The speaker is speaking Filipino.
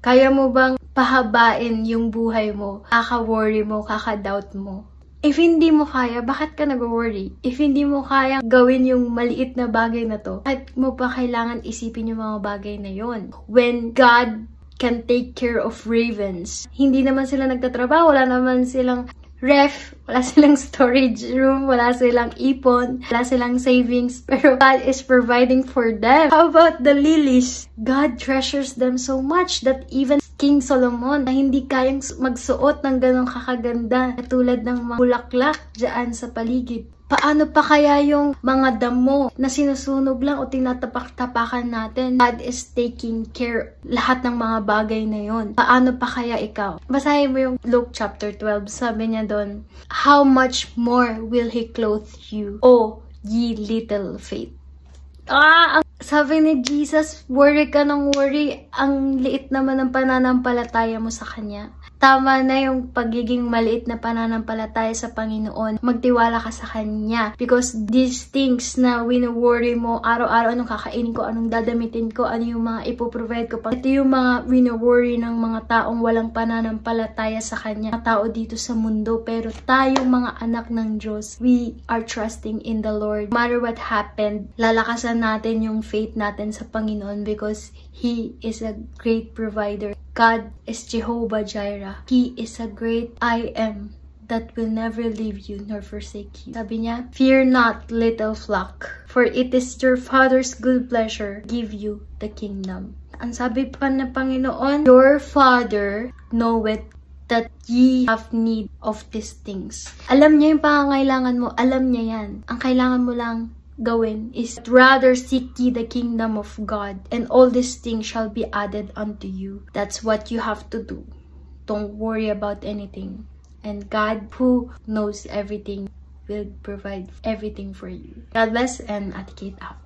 Kaya mo bang pahabain yung buhay mo? Kaka-worry mo, kaka-doubt mo? If hindi mo kaya, bakit ka nag-worry? If hindi mo kaya gawin yung maliit na bagay na to, bakit mo pa kailangan isipin yung mga bagay na yon? When God can take care of ravens, hindi naman sila nagtatrabaho, wala naman silang ref, wala silang storage room, wala silang ipon, wala silang savings, pero God is providing for them. How about the lilies? God treasures them so much that even King Solomon na hindi kayang magsuot ng ganong kakaganda katulad ng mga bulaklak dyan sa paligid. Paano pa kaya yung mga damo na sinusunog lang o tinatapak-tapakan natin? God is taking care lahat ng mga bagay na yon. Paano pa kaya ikaw? Basahin mo yung Luke chapter 12. Sabi niya doon, how much more will He clothe you, O ye little faith? Sabi ni Jesus, worry ka ng worry. Ang liit naman ng pananampalataya mo sa Kanya. Tama na yung pagiging maliit na pananampalataya sa Panginoon. Magtiwala ka sa Kanya. Because these things na wino-worry mo, araw-araw anong kakainin ko, anong dadamitin ko, ano yung mga ipoprovide ko. Ito yung mga wino-worry ng mga taong walang pananampalataya sa Kanya. Mga tao dito sa mundo. Pero tayong mga anak ng Diyos, we are trusting in the Lord. No matter what happened, lalakasan natin yung faith natin sa Panginoon because He is a great provider. God is Jehovah Jireh. He is a great I am that will never leave you nor forsake you. Sabi niya, fear not, little flock, for it is your Father's good pleasure to give you the kingdom. Ang sabi pa ng Panginoon, your Father knoweth that ye have need of these things. Alam niya yung pangangailangan mo. Alam niya yan. Ang kailangan mo lang gawin is rather seek ye the kingdom of God, and all these things shall be added unto you. That's what you have to do. Don't worry about anything. And God, who knows everything, will provide everything for you. God bless, and Ate Kate out.